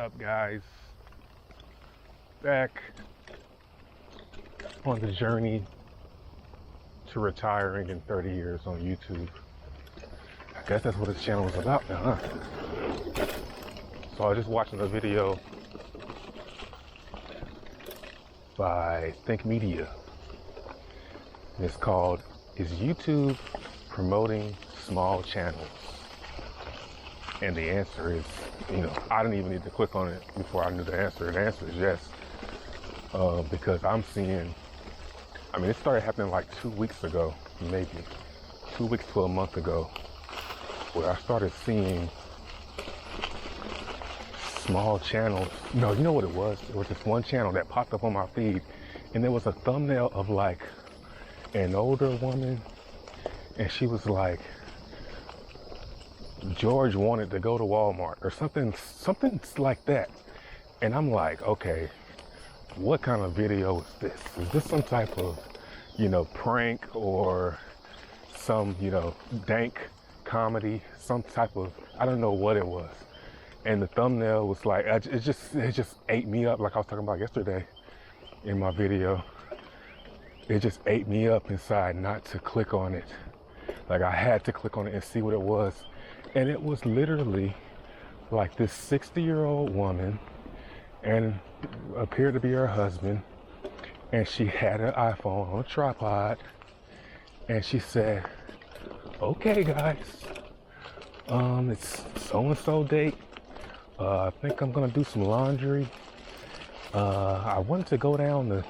up, guys? Back on the journey to retiring in 30 years on YouTube. I guess that's what this channel is about now, huh? So I was just watching a video by Think Media. It's called, "Is YouTube Promoting Small Channels?" And the answer is, I didn't even need to click on it before I knew the answer. The answer is yes. Because I'm seeing, it started happening like 2 weeks ago, maybe 2 weeks to a month ago, where I started seeing small channels. No, you know what it was? There was this one channel that popped up on my feed, and there was a thumbnail of like an older woman, and she was like, George wanted to go to Walmart or something like that. And I'm like, okay, what kind of video is this? Is this some type of, prank or some, dank comedy, some type of, I don't know what it was. And the thumbnail was like, it just ate me up, like I was talking about yesterday in my video. It just ate me up inside not to click on it. Like I had to click on it and see what it was. And it was literally like this 60-year-old woman, and appeared to be her husband, and she had an iPhone on a tripod, and she said, "Okay guys, it's so-and-so date. I think I'm gonna do some laundry. I wanted to go down to,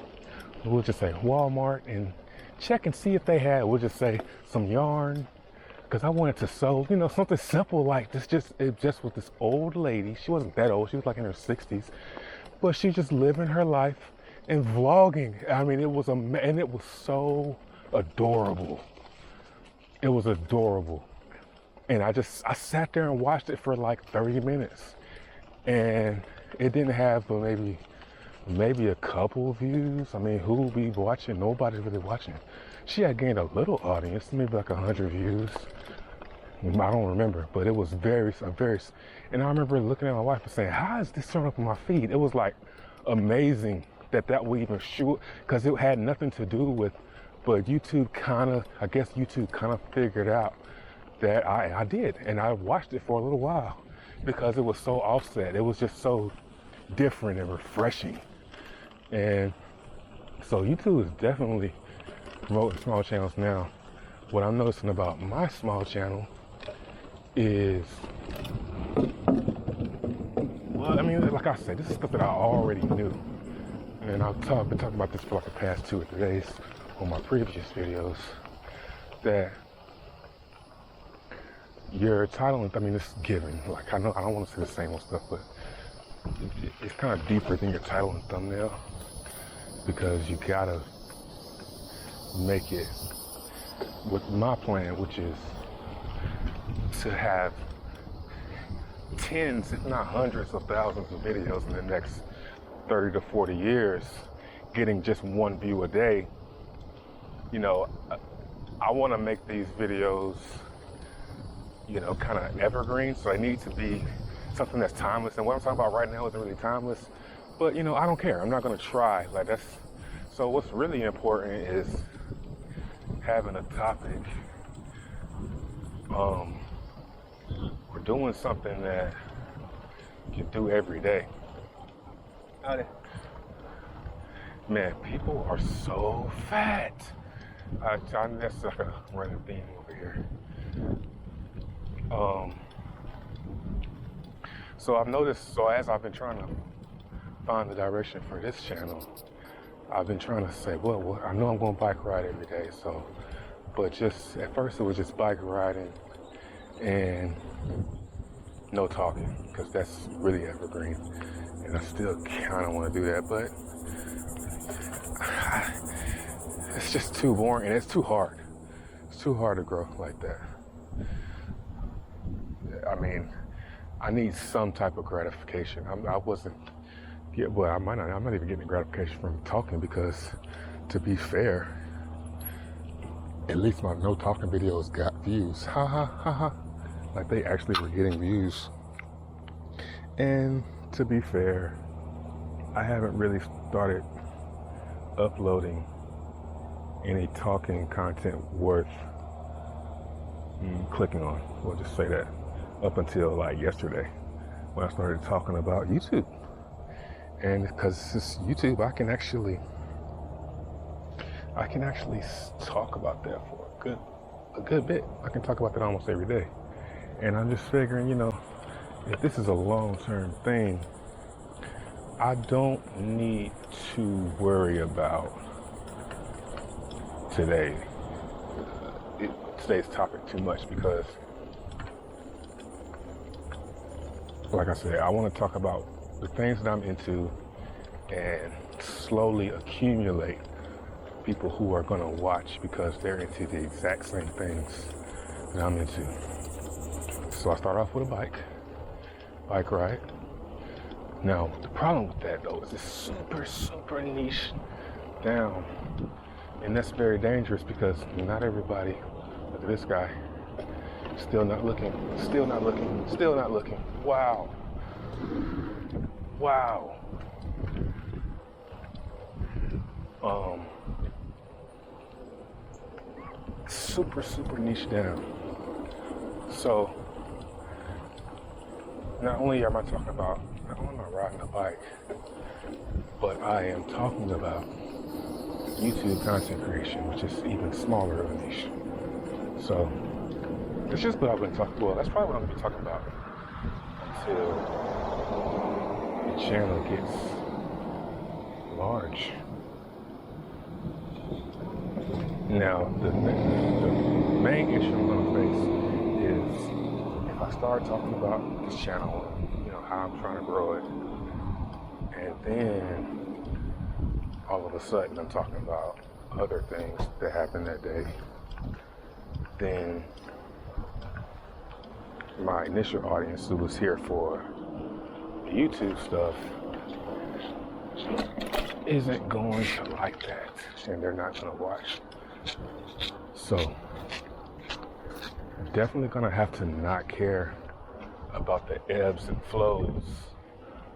we'll just say Walmart, and check and see if they had, we'll just say, some yarn, because I wanted to sew, something simple like this." It just was this old lady. She wasn't that old. She was like in her 60s, but she just living her life and vlogging. And it was so adorable. It was adorable. And I sat there and watched it for like 30 minutes, and it didn't have but maybe a couple of views. Who will be watching? Nobody's really watching. She had gained a little audience, maybe like 100 views. I don't remember, but it was very, and I remember looking at my wife and saying, how is this showing up on my feed? It was like amazing that would even shoot, because it had nothing to do with, but YouTube kind of figured out that I did. And I watched it for a little while because it was so offset. It was just so different and refreshing. And so YouTube is definitely promoting small channels now. What I'm noticing about my small channel is, like I said, this is stuff that I already knew. And I've been talking about this for like the past 2 or 3 days on my previous videos, that your title, it's given. Like, I know I don't want to say the same old stuff, but it's kind of deeper than your title and thumbnail, because you gotta make it with my plan, which is to have tens, if not hundreds of thousands of videos in the next 30 to 40 years, getting just 1 view a day. I want to make these videos, kind of evergreen, so they need to be something that's timeless. And what I'm talking about right now isn't really timeless, but I don't care. I'm not going to try. So what's really important is having a topic. We're doing something that you do every day. Man, people are so fat. That's like a running theme over here. So I've noticed, as I've been trying to find the direction for this channel, I've been trying to say, well, I know I'm going to bike ride every day, but just at first it was just bike riding and no talking, because that's really evergreen, and I still kind of want to do that, but it's just too boring, and it's too hard. It's too hard to grow like that. I need some type of gratification. I'm not even getting gratification from talking, because to be fair, at least my no talking videos got views. Ha ha ha ha. Like, they actually were getting views. And to be fair, I haven't really started uploading any talking content worth clicking on. We'll just say that, up until like yesterday when I started talking about YouTube. And because it's YouTube, I can actually talk about that for a good bit. I can talk about that almost every day. And I'm just figuring, if this is a long-term thing, I don't need to worry about today's topic too much, because like I said, I want to talk about the things that I'm into and slowly accumulate people who are going to watch because they're into the exact same things that I'm into. So I start off with a bike ride. Now, the problem with that though is it's super, super niche down. And that's very dangerous because not everybody, look at this guy, still not looking. Wow. Super, super niche down. So, not only am I riding a bike, but I am talking about YouTube content creation, which is even smaller of a niche. So, it's just what I've been talking about. That's probably what I'm going to be talking about until the channel gets large. Now, the main issue I'm going to face is if I start talking about this channel, how I'm trying to grow it, and then all of a sudden I'm talking about other things that happened that day, then my initial audience who was here for the YouTube stuff isn't going to like that, and they're not going to watch. So, definitely going to have to not care about the ebbs and flows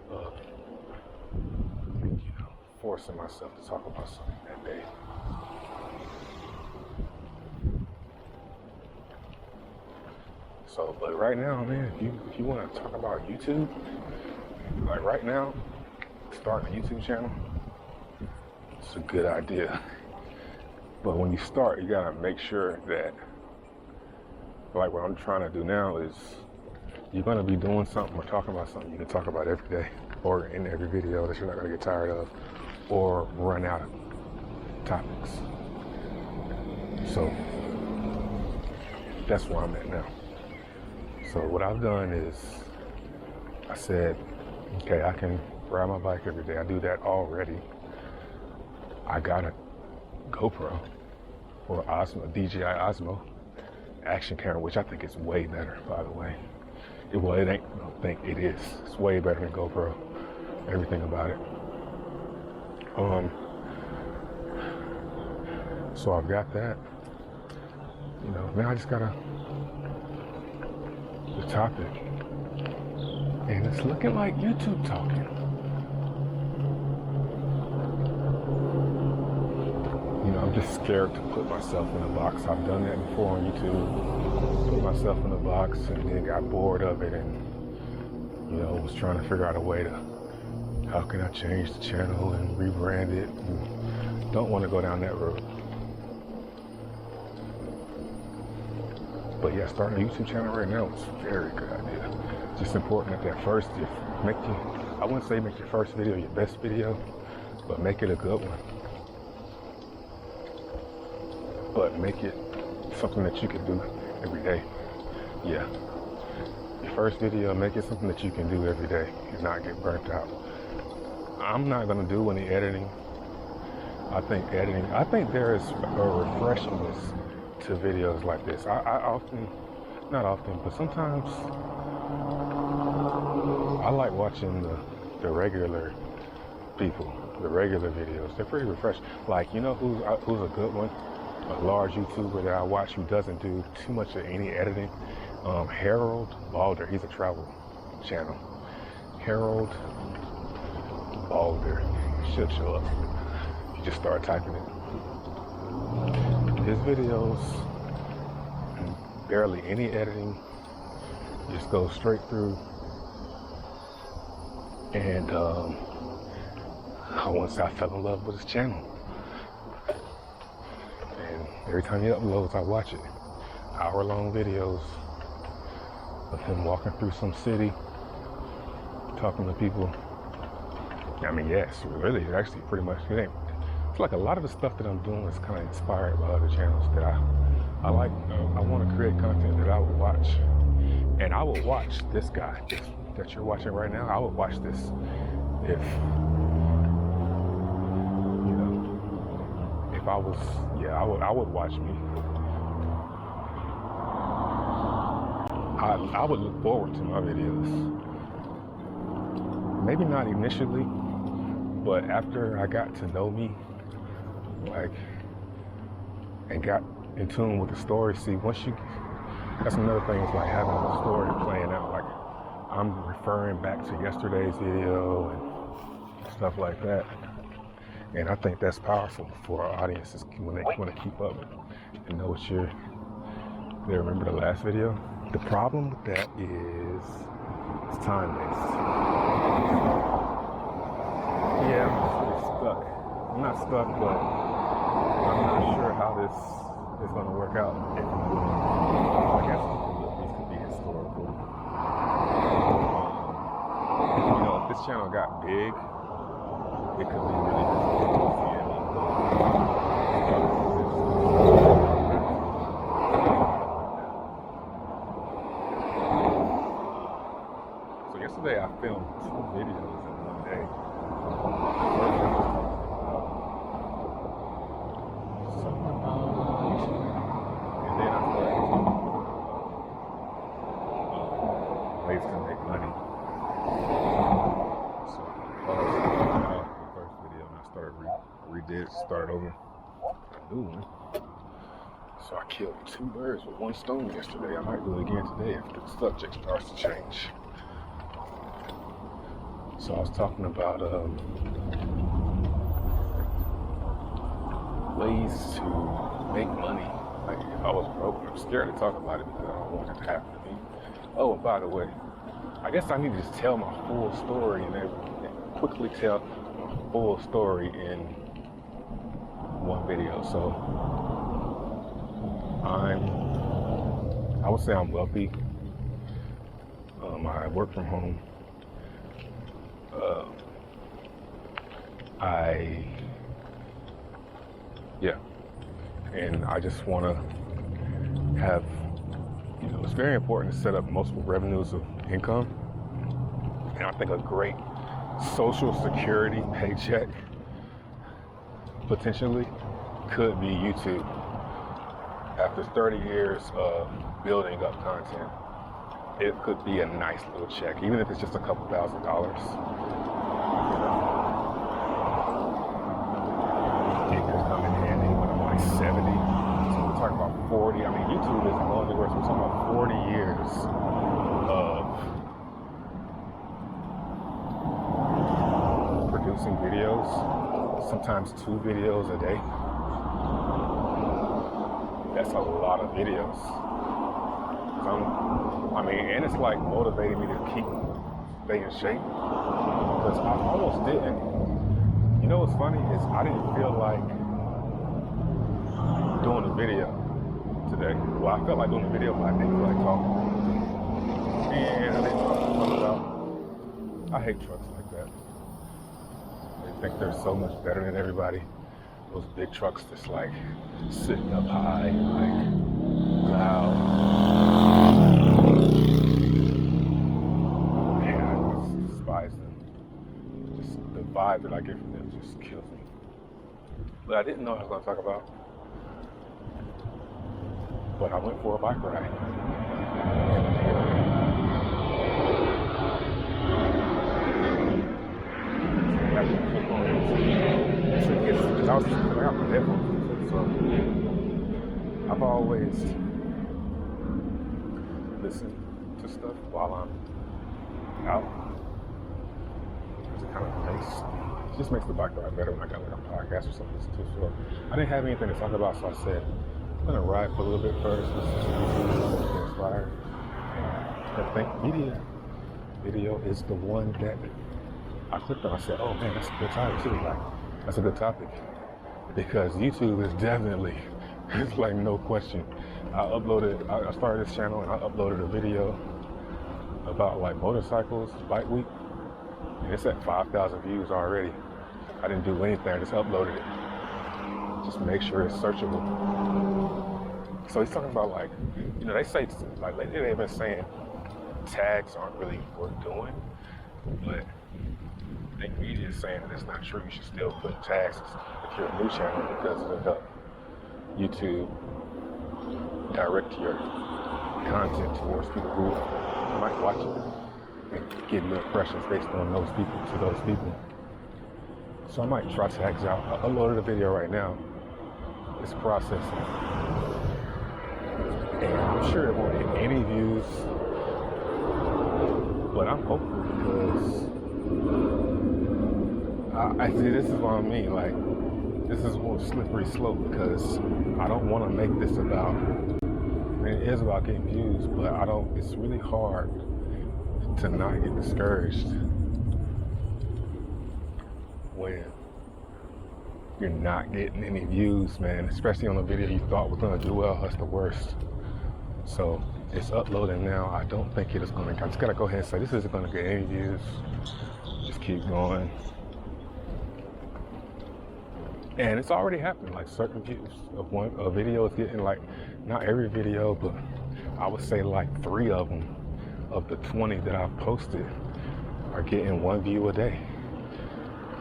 of, forcing myself to talk about something that day. So, but right now, man, if you want to talk about YouTube, like right now, starting a YouTube channel, it's a good idea. But when you start, you gotta make sure that, like what I'm trying to do now is, you're gonna be doing something or talking about something you can talk about every day or in every video that you're not gonna get tired of or run out of topics. So that's where I'm at now. So what I've done is I said, okay, I can ride my bike every day. I do that already. I got a GoPro or Osmo, DJI Osmo action camera, which I think is way better, by the way. It ain't, I don't think it is. It's way better than GoPro. Everything about it. So I've got that. Now I just gotta the topic, and it's looking like YouTube talking. I'm just scared to put myself in a box. I've done that before on YouTube. Put myself in a box and then got bored of it, and was trying to figure out a way to, how can I change the channel and rebrand it? And don't want to go down that road. But yeah, starting a YouTube channel right now is a very good idea. It's just important that first, I wouldn't say make your first video your best video, but make it a good one. But make it something that you can do every day. Yeah. Your first video, make it something that you can do every day and not get burnt out. I'm not gonna do any editing. I think there is a refreshingness to videos like this. Not often, but sometimes I like watching the regular people, the regular videos. They're pretty refreshing. Like, who's a good one? A large YouTuber that I watch who doesn't do too much of any editing. Harold Balder, he's a travel channel. Harold Balder. It should show up. You just start typing it. His videos, barely any editing, just go straight through. And once I fell in love with his channel. And every time he uploads, I watch it. Hour-long videos of him walking through some city, talking to people. I mean, yes, really, actually pretty much, it's like a lot of the stuff that I'm doing is kind of inspired by other channels that I like. I want to create content that I would watch. And I would watch this guy that you're watching right now. I would watch this if, if I was, I would watch me. I would look forward to my videos. Maybe not initially, but after I got to know me, and got in tune with the story. See, that's another thing, is like having the story playing out. Like, I'm referring back to yesterday's video and stuff like that. And I think that's powerful for our audiences when they want to keep up and know what they remember the last video. The problem with that is it's time-based. Yeah, I'm stuck. I'm not stuck, but I'm not sure how this is going to work out. If I'm doing, I guess these could be historical. If this channel got big, it could be really difficult to see any. So yesterday I filmed 2 videos in one day. And then I started ways to make money. So I paused the first video and I started over a new one. So I killed 2 birds with 1 stone yesterday. I might do it again today if the subject starts to change. So I was talking about ways to make money. Like, if I was broke, I'm scared to talk about it because I don't want it to happen to me. Oh, and by the way, I guess I need to just tell my full story and quickly tell my full story in one video. So I would say I'm wealthy. I work from home. And I just want to have, it's very important to set up multiple revenues of income. And I think a great social security paycheck potentially could be YouTube. After 30 years of building up content, it could be a nice little check, even if it's just a couple $1,000s. It could come in handy when I'm like 70. So we're talking about 40. I mean, YouTube is multiverse. We're talking about 40 years of producing videos, sometimes 2 videos a day. That's a lot of videos. And it's like motivating me to keep staying in shape, because I almost didn't. You know what's funny is I didn't feel like doing a video today. Well, I felt like doing a video, but I didn't feel like talking. And I didn't know what to talk about. I hate trucks like that. They think they're so much better than everybody. Those big trucks that's like sitting up high, like loud. Man, I just despise them. Just the vibe that I get from them just kills me. But I didn't know what I was going to talk about. But I went for a bike ride. I got my headphones, so I've always listened to stuff while I'm out. kind of just makes the bike ride better when I got like a podcast or something too. So I didn't have anything to talk about, so I said I'm gonna ride for a little bit first, listen to YouTube, get inspired. And I think video is the one that I clicked on. I said, oh man, that's a good topic too. Like, that's a good topic because YouTube is definitely, it's like no question. I started this channel and I uploaded a video about like motorcycles, bike week, and it's at 5,000 views already. I didn't do anything, I just uploaded it. Just make sure it's searchable. So he's talking about like, you know, they say, like lately they've been saying tags aren't really worth doing, but I think media is saying that it's not true. You should still put tags if you're a new channel because it'll help YouTube direct your content towards people who might watch it and give you impressions based on those people to those people. So I might try tags out. I uploaded a video right now. It's processing. And I'm sure it won't get any views, but I'm hopeful because I see this is what I mean. Like, this is a slippery slope because I don't want to make this about, I mean, it is about getting views, but it's really hard to not get discouraged when you're not getting any views, man, especially on a video you thought was gonna do well. That's the worst. So it's uploading now. I don't think it is gonna, I just gotta go ahead and say this isn't gonna get any views. Just keep going. And it's already happened, like certain views of a video is getting, like, not every video, but I would say like 3 of them of the 20 that I've posted are getting 1 view a day.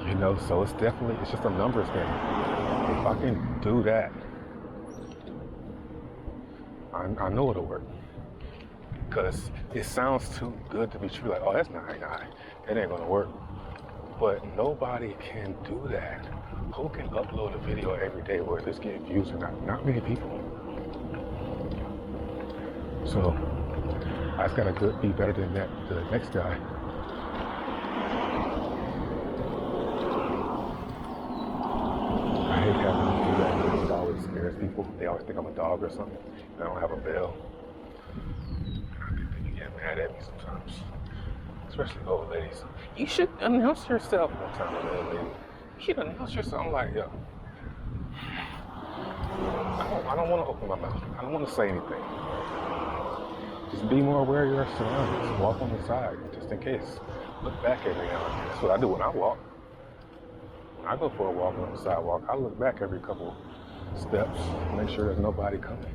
You know, so it's just a numbers game. If I can do that, I know it'll work. Because it sounds too good to be true. Like, oh, that's not, it ain't gonna work. But nobody can do that. Who can upload a video every day where it's getting views or not? Not many people. So I just gotta be better than that, the next guy. I hate having to do that because it always scares people. They always think I'm a dog or something. I don't have a bell. They get mad at me sometimes. Especially old ladies. You should announce yourself. One time an old lady, you should announce yourself. I'm like, yo, I don't want to open my mouth. I don't want to say anything. Just be more aware of your surroundings. Walk on the side, just in case. Look back every now and then. That's what I do when I walk. When I go for a walk on the sidewalk, I look back every couple steps, make sure there's nobody coming.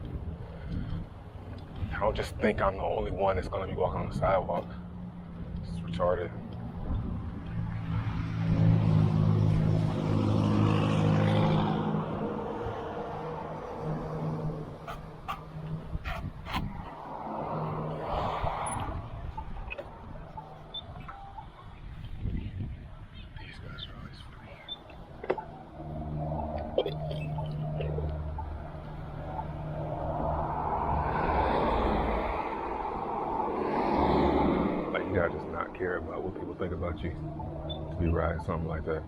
I don't just think I'm the only one that's going to be walking on the sidewalk. It's retarded. You gotta just not care about what people think about you to be riding something like that.